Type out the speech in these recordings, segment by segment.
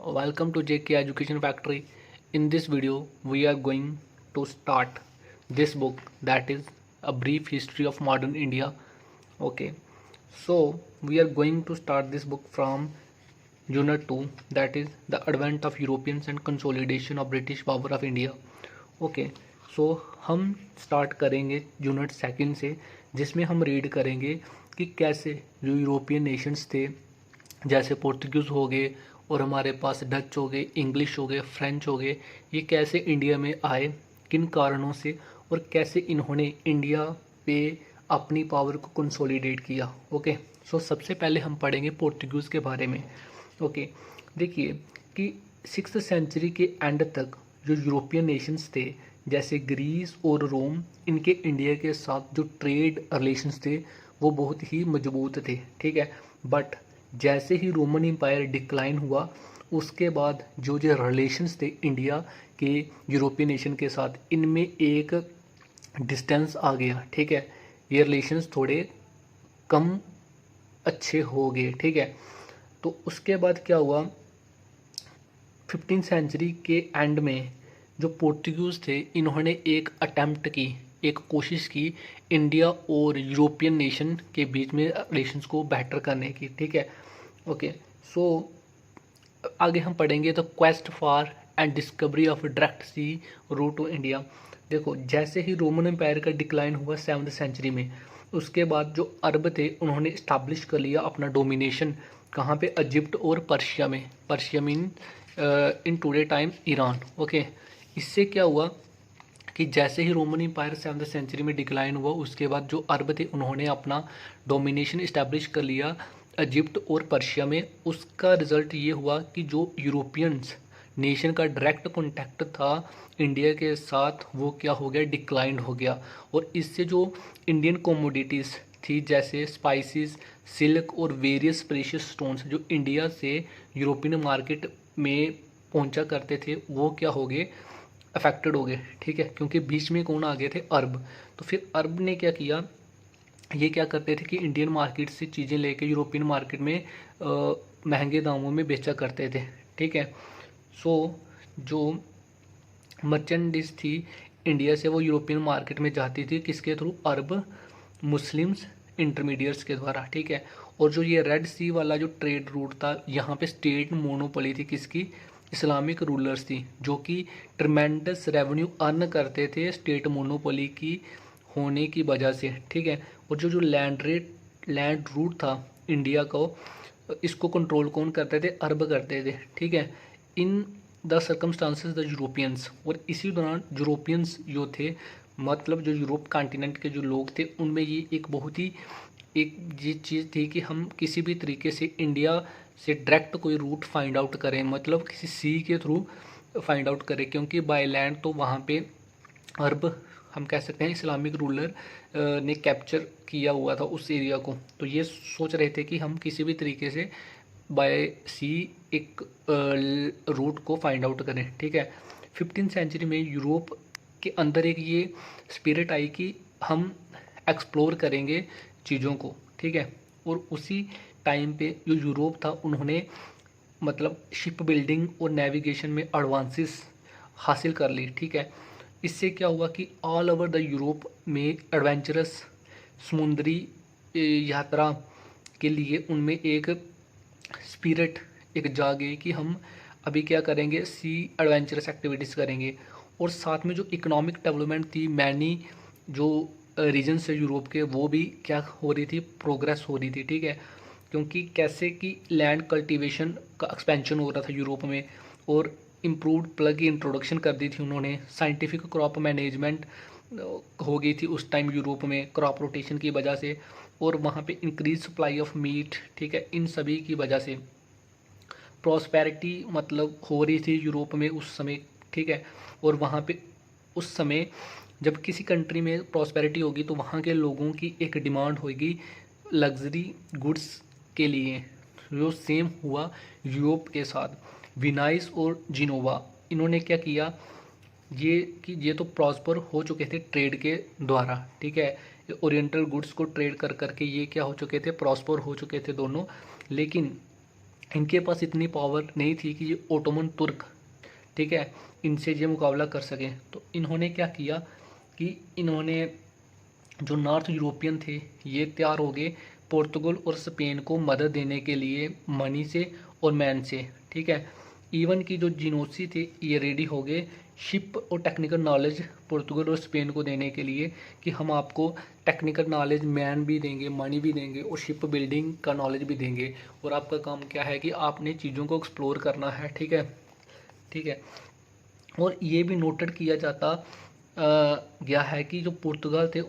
Welcome to JK Education Factory. In this video, we are going to start this book, that is A Brief History of Modern India. Okay, so we are going to start this book from Unit 2, that is The Advent of Europeans and Consolidation of British Power of India. Okay so हम start करेंगे unit second से, जिसमें हम read करेंगे कि कैसे जो European Nations थे, जैसे पोर्तुगीज़ हो गए और हमारे पास डच हो गए, इंग्लिश हो गए, फ्रेंच हो गए, ये कैसे इंडिया में आए, किन कारणों से, और कैसे इन्होंने इंडिया पे अपनी पावर को कंसोलिडेट किया। ओके सो सबसे पहले हम पढ़ेंगे पोर्तुगीज़ के बारे में। ओके देखिए कि 6th सेंचुरी के एंड तक जो यूरोपियन नेशंस थे, जैसे ग्रीस और रोम, इनके इंडिया के साथ जो ट्रेड रिलेशंस थे वो बहुत ही मजबूत थे। ठीक है, बट जैसे ही रोमन एम्पायर डिक्लाइन हुआ, उसके बाद जो जो रिलेशंस थे इंडिया के यूरोपियन नेशन के साथ, इनमें एक डिस्टेंस आ गया। ठीक है, ये रिलेशंस थोड़े कम अच्छे हो गए। ठीक है, तो उसके बाद क्या हुआ, 15th सेंचुरी के एंड में जो पोर्तुगीज़ थे, इन्होंने एक अटेम्प्ट की, एक कोशिश की इंडिया और यूरोपियन नेशन के बीच में रिलेशंस को बेटर करने की। ठीक है, ओके सो आगे हम पढ़ेंगे तो quest for and discovery of direct sea route to India. देखो, जैसे ही रोमन एम्पायर का डिक्लाइन हुआ 7th सेंचुरी में, उसके बाद जो अरब थे उन्होंने इस्टेब्लिश कर लिया अपना डोमिनेशन। कहाँ पे? इजिप्ट और पर्शिया में। Persia mean in today time Iran. Okay, इससे क्या हुआ कि जैसे ही रोमन एम्पायर 7th सेंचुरी में डिक्लाइन हुआ, उसके बाद जो अरब थे उन्होंने अपना डोमिनेशन इस्टेब्लिश कर लिया इजिप्ट और पर्शिया में। उसका रिजल्ट ये हुआ कि जो यूरोपियंस नेशन का डायरेक्ट कॉन्टैक्ट था इंडिया के साथ, वो क्या हो गया? डिक्लाइंड हो गया। और इससे जो इंडियन कमोडिटीज़ थी, जैसे स्पाइसेस, सिल्क और वेरियस प्रेशियस स्टोन्स, जो इंडिया से यूरोपियन मार्केट में पहुंचा करते थे, वो क्या हो गए? अफेक्टेड हो गए। ठीक है, क्योंकि बीच में कौन आ गए थे? अरब। तो फिर अरब ने क्या किया, ये क्या करते थे कि इंडियन मार्केट से चीज़ें लेके यूरोपियन मार्केट में महंगे दामों में बेचा करते थे। ठीक है, सो जो मर्चेंडाइज थी इंडिया से, वो यूरोपियन मार्केट में जाती थी किसके थ्रू? अरब मुस्लिम्स इंटरमीडिएट्स के द्वारा। ठीक है, और जो ये रेड सी वाला जो ट्रेड रूट था, यहाँ पे स्टेट मोनोपोली थी किसकी? इस्लामिक रूलर्स थी, जो कि ट्रमेंडस रेवेन्यू अर्न करते थे स्टेट मोनोपोली की होने की वजह से। ठीक है, और जो लैंड रूट था इंडिया को, इसको कंट्रोल कौन करते थे? अरब करते थे। ठीक है, in the circumstances the Europeans, और इसी दौरान यूरोपियंस जो थे, मतलब जो यूरोप कॉन्टिनेंट के जो लोग थे, उनमें ये एक बहुत ही एक ये चीज़ थी कि हम किसी भी तरीके से इंडिया से डायरेक्ट कोई रूट फाइंड आउट करें, मतलब किसी सी के थ्रू फाइंड आउट करें, क्योंकि बाय लैंड तो वहाँ पे अरब, हम कह सकते हैं इस्लामिक रूलर ने कैप्चर किया हुआ था उस एरिया को। तो ये सोच रहे थे कि हम किसी भी तरीके से बाय सी एक रूट को फाइंड आउट करें। ठीक है, 15th सेंचुरी में यूरोप के अंदर एक ये स्पिरिट आई कि हम एक्सप्लोर करेंगे चीज़ों को। ठीक है, और उसी टाइम पे जो यूरोप था, उन्होंने मतलब शिप बिल्डिंग और नेविगेशन में एडवांसेस हासिल कर ली। ठीक है, इससे क्या हुआ कि ऑल ओवर द यूरोप में एडवेंचरस समुद्री यात्रा के लिए उनमें एक स्पिरिट एक जागे कि हम अभी क्या करेंगे? सी एडवेंचरस एक्टिविटीज़ करेंगे। और साथ में जो इकोनॉमिक डेवलपमेंट थी, मैनी जो रीजन से यूरोप के, वो भी क्या हो रही थी? प्रोग्रेस हो रही थी। ठीक है, क्योंकि कैसे कि लैंड कल्टीवेशन का एक्सपेंशन हो रहा था यूरोप में, और इम्प्रूव्ड प्लग की इंट्रोडक्शन कर दी थी उन्होंने। साइंटिफिक क्रॉप मैनेजमेंट हो गई थी उस टाइम यूरोप में क्रॉप रोटेशन की वजह से, और वहाँ पे इंक्रीज सप्लाई ऑफ मीट। ठीक है, इन सभी की वजह से प्रॉस्पेरिटी मतलब हो रही थी यूरोप में उस समय। ठीक है, और वहाँ पे उस समय जब किसी कंट्री में प्रॉस्पेरिटी होगी, तो वहाँ के लोगों की एक डिमांड होगी लग्जरी गुड्स के लिए। जो सेम हुआ यूरोप के साथ। विनाइस और जिनोवा, इन्होंने क्या किया, ये कि ये तो प्रॉस्पर हो चुके थे ट्रेड के द्वारा। ठीक है, ओरिएंटल गुड्स को ट्रेड कर करके ये क्या हो चुके थे? प्रॉस्पर हो चुके थे दोनों। लेकिन इनके पास इतनी पावर नहीं थी कि ये ओटोमन तुर्क, ठीक है, इनसे ये मुकाबला कर सकें। तो इन्होंने क्या किया कि इन्होंने जो नॉर्थ यूरोपियन थे ये तैयार हो गए पोर्तुगल और स्पेन को मदद देने के लिए मनी से और मैन से, ठीक है। इवन की जो जिनोसी थे ये रेडी हो गए शिप और टेक्निकल नॉलेज पोर्तुगल और स्पेन को देने के लिए कि हम आपको टेक्निकल नॉलेज, मैन भी देंगे, मनी भी देंगे और शिप बिल्डिंग का नॉलेज भी देंगे, और आपका काम क्या है कि आपने चीज़ों को एक्सप्लोर करना है, ठीक है, ठीक है। और ये भी नोटेड किया जाता गया है कि जो पुर्तगाल थे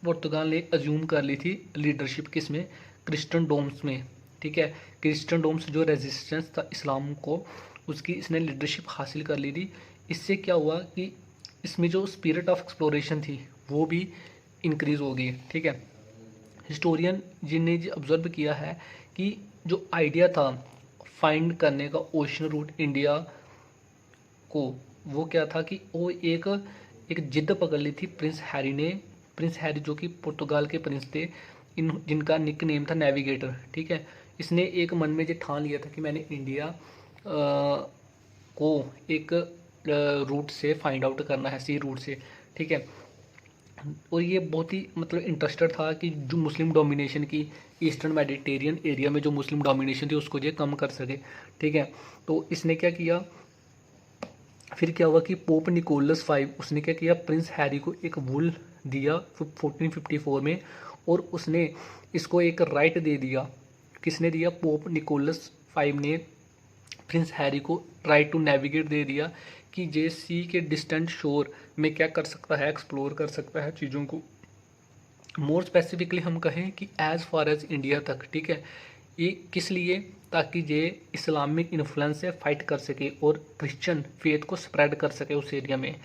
पुर्तगाल ने अज्यूम कर ली थी लीडरशिप किसमें, क्रिश्चियन डोम्स में, ठीक है। क्रिश्चियन डोम्स जो रेजिस्टेंस था इस्लाम को, उसकी इसने लीडरशिप हासिल कर ली थी। इससे क्या हुआ कि इसमें जो स्पिरिट ऑफ एक्सप्लोरेशन थी वो भी इंक्रीज़ हो गई, ठीक है। हिस्टोरियन जिनने ऑब्जर्व किया है कि जो आइडिया था फाइंड करने का ओशन रूट इंडिया को, वो क्या था कि वो एक एक जिद पकड़ ली थी प्रिंस हैरी ने। प्रिंस हैरी जो कि पुर्तगाल के प्रिंस थे, इन जिनका निक नेम था नेविगेटर, ठीक है। इसने एक मन में ये ठान लिया था कि मैंने इंडिया को एक रूट से फाइंड आउट करना है, सी रूट से, ठीक है। और ये बहुत ही मतलब इंटरेस्टेड था कि जो मुस्लिम डोमिनेशन की ईस्टर्न मेडिटेरियन एरिया में जो मुस्लिम डोमिनेशन थी उसको ये कम कर सके, ठीक है। तो इसने क्या किया, फिर क्या हुआ कि पोप निकोलस 5 उसने क्या किया, प्रिंस हैरी को एक वुल दिया 1454 में, और उसने इसको एक राइट दे दिया। किसने दिया, पोप निकोलस 5 ने प्रिंस हैरी को राइट टू नेविगेट दे दिया कि जे सी के डिस्टेंट शोर में क्या कर सकता है, एक्सप्लोर कर सकता है चीज़ों को। मोर स्पेसिफिकली हम कहें कि एज़ फार एज इंडिया तक, ठीक है। ये किस लिए, ताकि ये इस्लामिक इन्फ्लुएंस से फाइट कर सके और क्रिश्चियन फेथ को स्प्रेड कर सके उस एरिया में।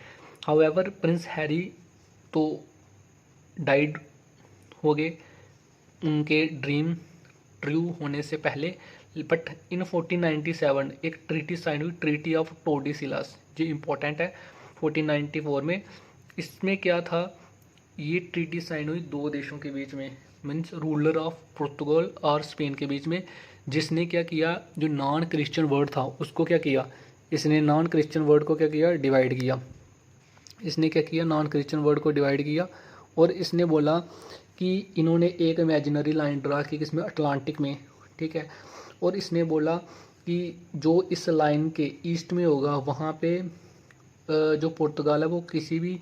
हाउएवर प्रिंस हैरी तो डाइड हो गए उनके ड्रीम ट्रू होने से पहले, बट इन 1497 एक ट्रीटी साइन हुई, ट्रीटी ऑफ टोर्डिसिलास, जो इम्पोर्टेंट है 1494 में। इसमें क्या था, ये ट्रीटी साइन हुई दो देशों के बीच में, मीन्स रूलर ऑफ पुर्तगाल और स्पेन के बीच में, जिसने क्या किया, जो नॉन क्रिश्चियन वर्ड था उसको क्या किया, इसने नॉन क्रिश्चियन वर्ड को क्या किया, डिवाइड किया। इसने क्या किया, नॉन क्रिश्चियन वर्ड को डिवाइड किया, और इसने बोला कि इन्होंने एक इमेजिनरी लाइन ड्रा की किसमें, अटलांटिक में, ठीक है। और इसने बोला कि जो इस लाइन के ईस्ट में होगा वहाँ पे जो पुर्तगाल है वो किसी भी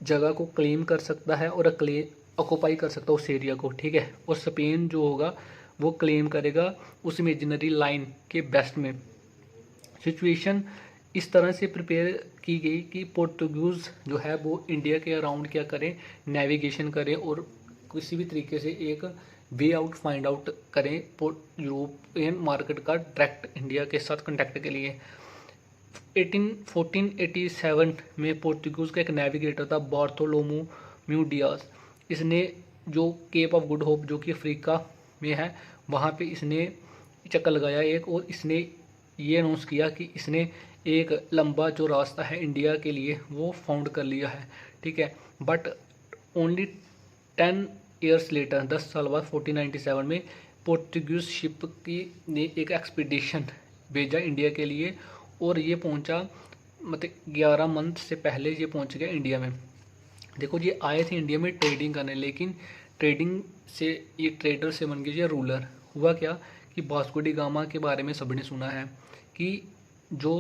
जगह को क्लेम कर सकता है और ऑक्यूपाई कर सकता है उस एरिया को, ठीक है। और स्पेन जो होगा वो क्लेम करेगा उस इमेजिनरी लाइन के बेस्ट में। सिचुएशन इस तरह से प्रिपेयर की गई कि पोर्तुगीज़ जो है वो इंडिया के अराउंड क्या करें, नेविगेशन करें और किसी भी तरीके से एक वे आउट फाइंड आउट करें यूरोपियन मार्केट का डायरेक्ट इंडिया के साथ कॉन्टैक्ट के लिए। 1487 में पोर्तुगीज़ का एक नेविगेटर था बार्थोलोम्यू डियाज। इसने जो केप ऑफ गुड होप जो कि अफ्रीका में है वहाँ पे इसने चक्कर लगाया एक, और इसने ये अनाउंस किया कि इसने एक लंबा जो रास्ता है इंडिया के लिए वो फाउंड कर लिया है, ठीक है। बट ओनली 10 ईयर्स लेटर, 10 साल बाद 1497 में पोर्तुगीज शिप की ने एक एक्सपीडिशन भेजा इंडिया के लिए, और ये पहुंचा मतलब 11 मंथ से पहले ये पहुंच गया इंडिया में। देखो ये आए थे इंडिया में ट्रेडिंग करने, लेकिन ट्रेडिंग से ये ट्रेडर से बन गए ये रूलर। हुआ क्या कि वास्को डी गामा के बारे में सबने सुना है कि जो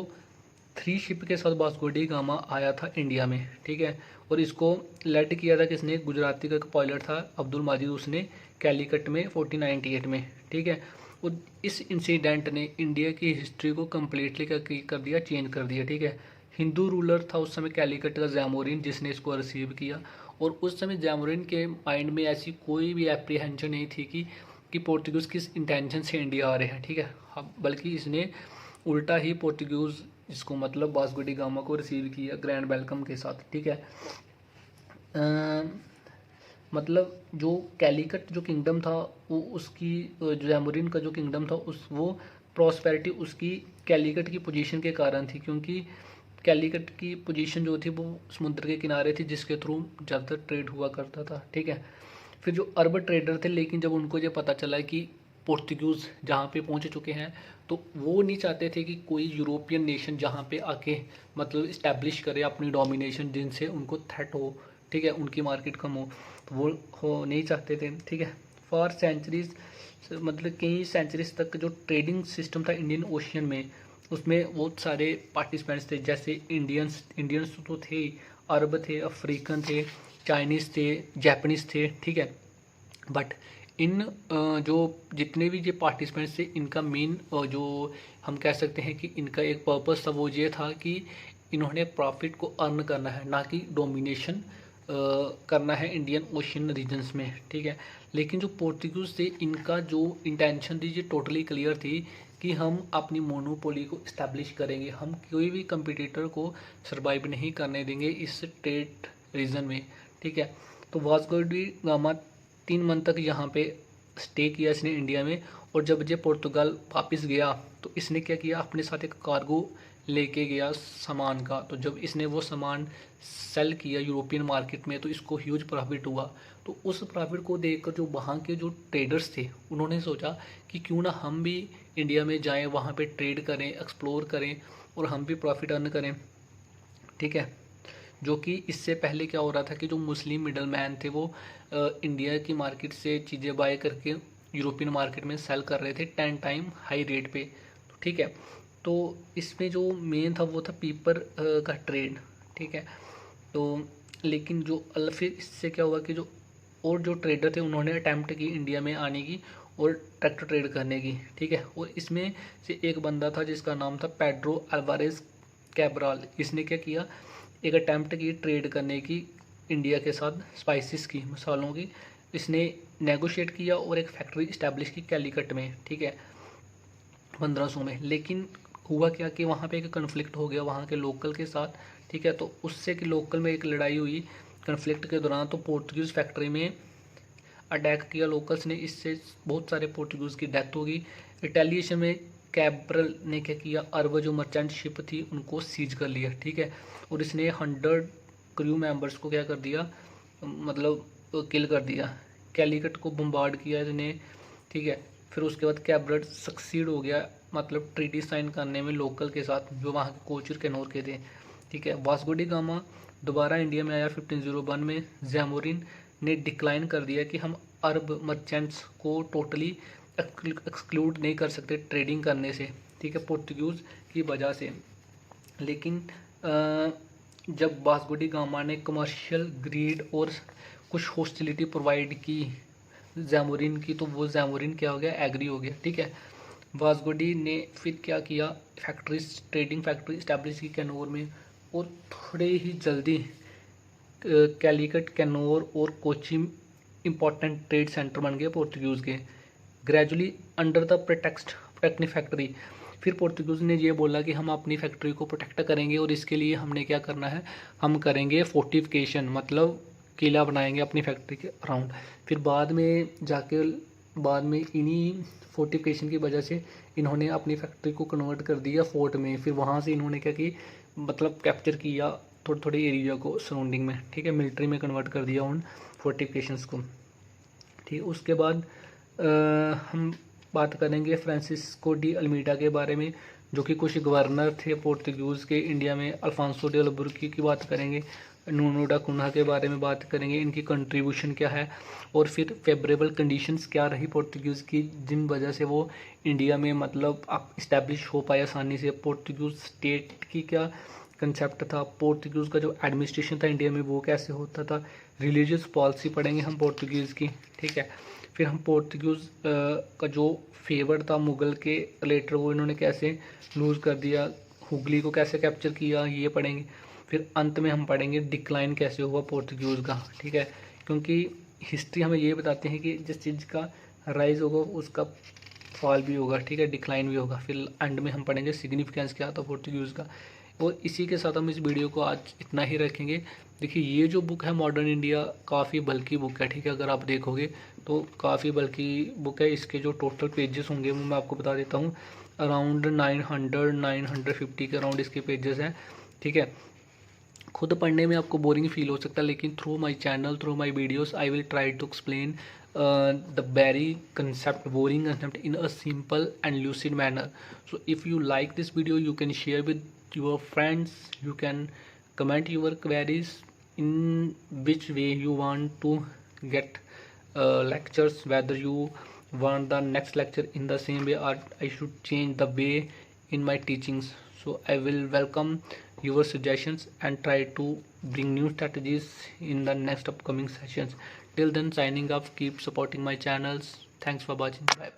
3 शिप के साथ वास्को डी गामा आया था इंडिया में, ठीक है। और इसको लेड किया था किसने, गुजराती का एक पायलट था अब्दुल माजिद, उसने कैलीकट में 1498 में, ठीक है। और इस इंसिडेंट ने इंडिया की हिस्ट्री को कम्प्लीटली कर दिया, चेंज कर दिया, ठीक है। हिंदू रूलर था उस समय कैलीकट का जैमोरिन, जिसने इसको रिसीव किया, और उस समय जैमोरिन के माइंड में ऐसी कोई भी एप्रीहेंशन नहीं थी कि पोर्तुगीज़ किस इंटेंशन से इंडिया आ रहे हैं, ठीक है। बल्कि इसने उल्टा ही पोर्तुगीज़ इसको मतलब वास्को डी गामा को रिसीव किया ग्रैंड वेलकम के साथ, ठीक है। मतलब जो कैलीकट जो किंगडम था वो उसकी जो जैमोरिन का जो किंगडम था वो प्रॉस्पेरिटी उसकी कैलीकट की पोजीशन के कारण थी, क्योंकि कैलीकट की पोजीशन जो थी वो समुद्र के किनारे थी, जिसके थ्रू ज़्यादातर ट्रेड हुआ करता था, ठीक है। फिर जो अरब ट्रेडर थे, लेकिन जब उनको ये पता चला कि पोर्तुगीज़ जहाँ पे पहुँच चुके हैं, तो वो नहीं चाहते थे कि कोई यूरोपियन नेशन जहाँ पे आके मतलब इस्टेब्लिश करे अपनी डोमिनेशन, जिनसे उनको थ्रेट हो, ठीक है, उनकी मार्केट कम हो, तो वो हो नहीं चाहते थे, ठीक है। फॉर सेंचुरीज, मतलब कई सेंचुरीज तक जो ट्रेडिंग सिस्टम था इंडियन ओशियन में, उसमें बहुत सारे पार्टिसिपेंट्स थे, जैसे इंडियंस तो थे, अरब थे, अफ्रीकन थे, चाइनीज़ थे, जापानीज़ थे, ठीक है। बट इन जो जितने भी ये पार्टिसिपेंट्स थे, इनका मेन जो हम कह सकते हैं कि इनका एक पर्पस था, वो ये था कि इन्होंने प्रॉफिट को अर्न करना है, ना कि डोमिनेशन करना है इंडियन ओशियन रीजन्स में, ठीक है। लेकिन जो पोर्तुगीज़ थे, इनका जो इंटेंशन थी ये टोटली क्लियर थी कि हम अपनी मोनोपोली को इस्टेब्लिश करेंगे, हम कोई भी कंपटीटर को सर्वाइव नहीं करने देंगे इस ट्रेड रीजन में, ठीक है। तो वास्को डी गामा 3 मंथ तक यहाँ पे स्टे किया इसने इंडिया में, और जब ये पुर्तगाल वापस गया तो इसने क्या किया, अपने साथ एक कार्गो लेके गया सामान का। तो जब इसने वो सामान सेल किया यूरोपियन मार्केट में, तो इसको ह्यूज प्रॉफिट हुआ। तो उस प्रॉफिट को देखकर जो वहाँ के जो ट्रेडर्स थे, उन्होंने सोचा कि क्यों ना हम भी इंडिया में जाएं, वहाँ पे ट्रेड करें, एक्सप्लोर करें और हम भी प्रॉफिट अर्न करें, ठीक है। जो कि इससे पहले क्या हो रहा था कि जो मुस्लिम मिडल मैन थे, वो इंडिया की मार्केट से चीज़ें बाय करके यूरोपियन मार्केट में सेल कर रहे थे 10 टाइम हाई रेट पे, तो ठीक है। तो इसमें जो मेन था वो था पेपर का ट्रेड, ठीक है। तो लेकिन जो फिर इससे क्या हुआ कि जो और जो ट्रेडर थे, उन्होंने अटैम्प्ट की इंडिया में आने की और ट्रैक्टर ट्रेड करने की, ठीक है। और इसमें से एक बंदा था जिसका नाम था पेड्रो अल्वारेज कैब्राल। इसने क्या किया, एक अटैम्प्ट की ट्रेड करने की इंडिया के साथ, स्पाइसेस की, मसालों की। इसने नेगोशिएट किया और एक फैक्ट्री इस्टेब्लिश की कैलीकट में, ठीक है, 1500 में। लेकिन हुआ क्या कि वहाँ पे एक कन्फ्लिक्ट हो गया वहाँ के लोकल के साथ, ठीक है। तो उससे कि लोकल में एक लड़ाई हुई कन्फ्लिक्ट के दौरान, तो पोर्तुगीज़ फैक्ट्री में अटैक किया लोकल्स ने, इससे बहुत सारे पोर्तुगीज़ की डेथ होगी। रिटेलिएशन में कैब्रल ने क्या किया, अरब जो मर्चेंट शिप थी उनको सीज कर लिया, ठीक है। और इसने 100 क्रू मेंबर्स को क्या कर दिया, मतलब किल कर दिया। कैलीकट को बम्बार्ड किया इसने, ठीक है। फिर उसके बाद कैब्रल सक्सीड हो गया, मतलब ट्रीटी साइन करने में लोकल के साथ, जो वहाँ के कोचर कैनोर के थे, ठीक है। वास्को डी गामा दोबारा इंडिया में आया 1501 में। जैमोरिन ने डिक्लाइन कर दिया कि हम अरब मर्चेंट्स को टोटली एक्सक्लूड नहीं कर सकते ट्रेडिंग करने से, ठीक है, पोर्तुगीज़ की वजह से। लेकिन जब वास्को डी गामा ने कमर्शियल ग्रीड और कुछ हॉस्टिलिटी प्रोवाइड की जैमोरिन की, तो वो जैमोरिन क्या हो गया, एग्री हो गया, ठीक है। वास्को डी ने फिर क्या किया, फैक्ट्रीज, ट्रेडिंग फैक्ट्री इस्टेब्लिश की कैनोर में, और थोड़े ही जल्दी कैलीकट, कैनोर और कोची इंपॉर्टेंट ट्रेड सेंटर बन गए पोर्तुगीज़ के। ग्रेजुअली अंडर द प्रोटेक्ट अपनी फैक्ट्री, फिर पोर्तुगीज़ ने ये बोला कि हम अपनी फैक्ट्री को प्रोटेक्ट करेंगे, और इसके लिए हमने क्या करना है, हम करेंगे फोर्टिफिकेशन, मतलब किला बनाएंगे अपनी फैक्ट्री के अराउंड। फिर बाद में जाके, बाद में इन्हीं फोर्टिफिकेशन की वजह से इन्होंने अपनी फैक्ट्री को कन्वर्ट कर दिया फोर्ट में। फिर वहाँ से इन्होंने क्या की, मतलब कैप्चर किया थोड़े थोड़े एरिया को सराउंडिंग में, ठीक है, मिलिट्री में कन्वर्ट कर दिया उन फोर्टिफिकेशंस को, ठीक। उसके बाद हम बात करेंगे फ्रांसिस्को डी अल्मीडा के बारे में, जो कि कुछ गवर्नर थे पोर्तुगीज़ के इंडिया में। अल्फांसो डी अल्बुर्की की बात करेंगे, नूनो दा कुन्हा के बारे में बात करेंगे, इनकी कंट्रीब्यूशन क्या है, और फिर फेवरेबल कंडीशंस क्या रही पोर्तुगीज़ की, जिन वजह से वो इंडिया में मतलब आप इस्टेब्लिश हो पाए आसानी से। पोर्तुगीज़ स्टेट की क्या कंसेप्ट था, पोर्तुगीज़ का जो एडमिनिस्ट्रेशन था इंडिया में वो कैसे होता था, रिलीजियस पॉलिसी पढ़ेंगे हम पोर्तुगीज़ की, ठीक है। फिर हम पोर्तुगीज़ का जो फेवर था मुग़ल के रिलेटेड, वो इन्होंने कैसे लूज़ कर दिया, हुगली को कैसे कैप्चर किया, ये पढ़ेंगे। फिर अंत में हम पढ़ेंगे डिक्लाइन कैसे हुआ पोर्तुगीज़ का, ठीक है, क्योंकि हिस्ट्री हमें ये बताते हैं कि जिस चीज़ का राइज होगा उसका फॉल भी होगा, ठीक है, डिक्लाइन भी होगा। फिर एंड में हम पढ़ेंगे सिग्निफिकेंस क्या था पोर्तुगीज़ का। और इसी के साथ हम इस वीडियो को आज इतना ही रखेंगे। देखिए, ये जो बुक है मॉडर्न इंडिया, काफ़ी बल्कि बुक है, ठीक है। अगर आप देखोगे तो काफ़ी बल्कि बुक है। इसके जो टोटल पेजेस होंगे वो मैं आपको बता देता हूँ, अराउंड 950 के अराउंड इसके पेजेस हैं, ठीक है। खुद पढ़ने में आपको बोरिंग फील हो सकता है, लेकिन through my channel, through my videos, I will try to explain the very concept, boring concept, in a simple and lucid manner. So if you like this video, you can share with your friends, you can comment your queries in which way you want to get lectures, whether you want the next lecture in the same way or I should change the way in my teachings. So I will welcome your suggestions and try to bring new strategies in the next upcoming sessions. Till then, signing off. Keep supporting my channels. Thanks for watching. Bye.